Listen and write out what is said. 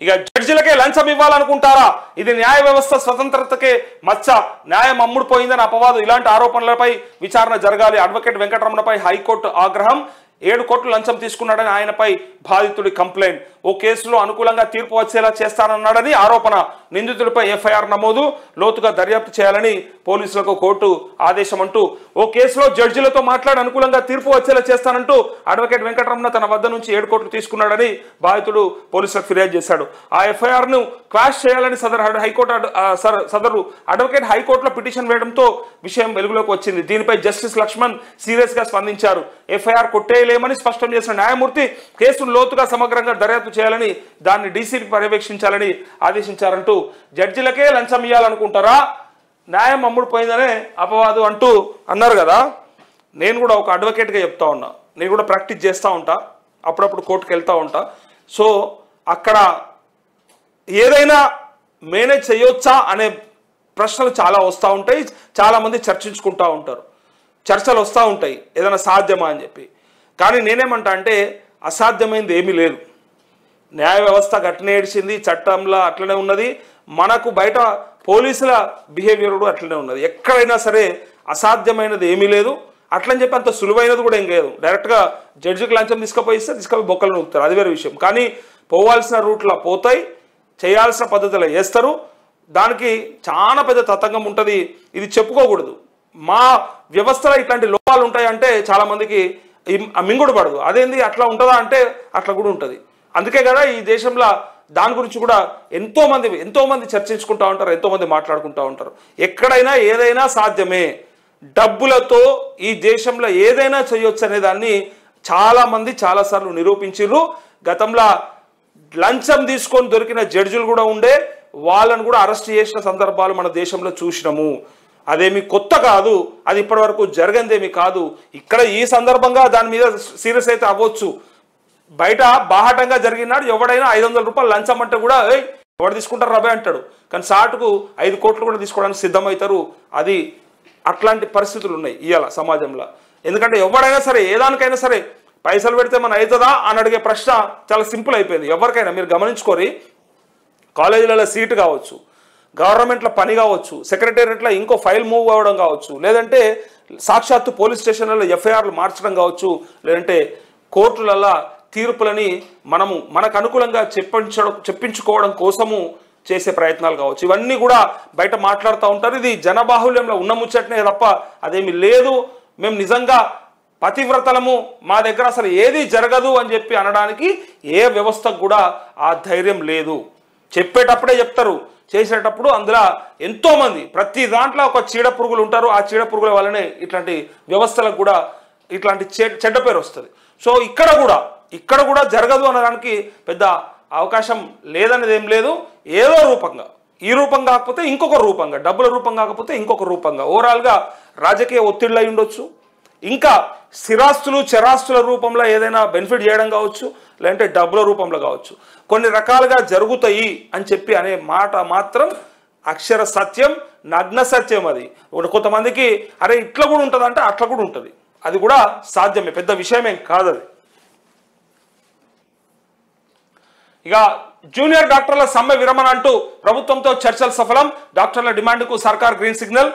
ఇక జడ్జిలకే లంచం ఇవ్వాలనుకుంటారా? ఇది న్యాయ వ్యవస్థ స్వతంత్రతకే మచ్చ, న్యాయం అమ్ముడుపోయిందని అపవాదు. ఇలాంటి ఆరోపణలపై విచారణ జరగాలి. అడ్వకేట్ వెంకటరమణపై హైకోర్టు ఆగ్రహం. 7 కోట్లు లంచం తీసుకున్నాడని ఆయనపై బాధితుడి కంప్లైంట్. ఓ కేసులో అనుకూలంగా తీర్పు వచ్చేలా చేస్తానన్నాడని ఆరోపణ. నిందితుడిపై ఎఫ్ఐఆర్ నమోదు, లోతుగా దర్యాప్తు చేయాలని పోలీసులకు కోర్టు ఆదేశం అంటూ ఓ కేసులో జడ్జిలతో మాట్లాడి అనుకూలంగా తీర్పు వచ్చేలా చేస్తానంటూ అడ్వకేట్ వెంకటరమణ తన వద్ద నుంచి 7 కోట్లు తీసుకున్నాడని బాధితుడు పోలీసులకు ఫిర్యాదు చేశాడు. ఆ ఎఫ్ఐఆర్ను క్వాష్ చేయాలని సదరు అడ్వకేట్ హైకోర్టులో పిటిషన్ వేయడంతో విషయం వెలుగులోకి వచ్చింది. దీనిపై జస్టిస్ లక్ష్మణ్ సీరియస్ గా స్పందించారు. ఎఫ్ఐఆర్ కొట్టేయలేమని స్పష్టం చేసిన న్యాయమూర్తి కేసును లోతుగా సమగ్రంగా దర్యాప్తు చేయాలని, దాన్ని డీసీపీ పర్యవేక్షించాలని ఆదేశించారంటూ జడ్జిలకే లంచం ఇవ్వాలనుకుంటారా, న్యాయం అమ్ముడుపోయిందనే అపవాదు అంటూ అన్నారు కదా. నేను కూడా ఒక అడ్వకేట్గా చెప్తా ఉన్నా, నేను కూడా ప్రాక్టీస్ చేస్తూ ఉంటా, అప్పుడప్పుడు కోర్టుకు వెళ్తూ ఉంటా. సో అక్కడ ఏదైనా మేనేజ్ చేయొచ్చా అనే ప్రశ్నలు చాలా వస్తూ ఉంటాయి, చాలామంది చర్చించుకుంటూ ఉంటారు, చర్చలు వస్తూ ఉంటాయి ఏదైనా సాధ్యమా అని చెప్పి. కానీ నేనేమంటా అంటే అసాధ్యమైంది ఏమీ లేదు. న్యాయ వ్యవస్థ అట్లనే ఏడిచింది, చట్టంలో అట్లనే ఉన్నది, మనకు బయట పోలీసుల బిహేవియర్ కూడా అట్లనే ఉన్నది. ఎక్కడైనా సరే అసాధ్యమైనది ఏమీ లేదు. అట్లని చెప్పి అంత సులువైనది కూడా ఏం లేదు. డైరెక్ట్గా జడ్జికి లంచం తీసుకుపోయి బొక్కలు నూకుతారు, అది వేరే విషయం. కానీ పోవాల్సిన రూట్లో పోతాయి, చేయాల్సిన పద్ధతిలో చేస్తారు. దానికి చాలా పెద్ద తతంగం ఉంటుంది, ఇది చెప్పుకోకూడదు. మా వ్యవస్థలో ఇట్లాంటి లోపాలు ఉంటాయంటే చాలామందికి మింగుడు పడదు. అదేంది అట్లా ఉంటుందా అంటే అట్లా కూడా ఉంటుంది. అందుకే కదా ఈ దేశంలో దాని గురించి కూడా ఎంతోమంది చర్చించుకుంటూ ఉంటారు, ఎంతోమంది మాట్లాడుకుంటూ ఉంటారు. ఎక్కడైనా ఏదైనా సాధ్యమే, డబ్బులతో ఈ దేశంలో ఏదైనా చేయొచ్చు అనే దాన్ని చాలామంది చాలాసార్లు నిరూపించారు. గతంలో లంచం తీసుకొని దొరికిన జడ్జిలు కూడా ఉండే, వాళ్ళను కూడా అరెస్ట్ చేసిన సందర్భాలు మన దేశంలో చూసినాము. అదేమి కొత్త కాదు, అది ఇప్పటి వరకు జరగందేమి కాదు. ఇక్కడ ఈ సందర్భంగా దాని మీద సీరియస్ అయితే అవ్వచ్చు. బయట బాహాటంగా జరిగినాడు ఎవడైనా 500 రూపాయలు లంచం అంటే కూడా ఎవడు తీసుకుంటారు రబే అంటాడు. కానీ సాటుకు 5 కోట్లు కూడా తీసుకోవడానికి సిద్ధమవుతారు. అది అట్లాంటి పరిస్థితులు ఉన్నాయి ఇవాళ సమాజంలో. ఎందుకంటే ఎవడైనా సరే ఏదానికైనా సరే పైసలు పెడితే మన అవుతుందా అని అడిగే ప్రశ్న చాలా సింపుల్ అయిపోయింది ఎవరికైనా. మీరు గమనించుకోరి, కాలేజీలలో సీటు కావచ్చు, గవర్నమెంట్లో పని కావచ్చు, సెక్రటేరియట్లో ఇంకో ఫైల్ మూవ్ అవ్వడం కావచ్చు, లేదంటే సాక్షాత్తు పోలీస్ స్టేషన్లలో ఎఫ్ఐఆర్లు మార్చడం కావచ్చు, లేదంటే కోర్టులలో తీర్పులని మనకు అనుకూలంగా చెప్పించుకోవడం కోసము చేసే ప్రయత్నాలు కావచ్చు. ఇవన్నీ కూడా బయట మాట్లాడుతూ ఉంటారు. ఇది జనబాహుల్యంలో ఉన్న ముచ్చటనే తప్ప అదేమి లేదు. మేము నిజంగా పతివ్రతలము, మా దగ్గర అసలు ఏది జరగదు అని చెప్పి అనడానికి ఏ వ్యవస్థకు కూడా ఆ ధైర్యం లేదు. చెప్పేటప్పుడే చెప్తారు, చేసేటప్పుడు అందులో ఎంతోమంది ప్రతి దాంట్లో ఒక చీడ పురుగులు ఉంటారు. ఆ చీడ పురుగుల వల్లనే ఇట్లాంటి వ్యవస్థలకు కూడా ఇట్లాంటి చెడ్డ పేరు వస్తుంది. సో ఇక్కడ కూడా జరగదు అనడానికి పెద్ద అవకాశం లేదనేది ఏం లేదు. ఏదో రూపంగా, ఈ రూపం కాకపోతే ఇంకొక రూపంగా, డబ్బుల రూపం కాకపోతే ఇంకొక రూపంగా, ఓవరాల్గా రాజకీయ ఒత్తిళ్ళు అయి ఉండొచ్చు, ఇంకా స్థిరాస్తులు చరాస్తుల రూపంలో ఏదైనా బెనిఫిట్ చేయడం కావచ్చు, లేదంటే డబ్బుల రూపంలో కావచ్చు, కొన్ని రకాలుగా జరుగుతాయి అని చెప్పి అనే మాట మాత్రం అక్షర సత్యం, నగ్న సత్యం. అది కొంతమందికి అరే ఇట్లా కూడా ఉంటుంది అంటే అట్లా కూడా ఉంటుంది, అది కూడా సాధ్యమే, పెద్ద విషయమేం కాదు అది. ఇక జూనియర్ డాక్టర్ల సమ్మె విరమణ అంటూ ప్రభుత్వంతో చర్చలు సఫలం. డాక్టర్ల డిమాండ్కు సర్కార్ గ్రీన్ సిగ్నల్.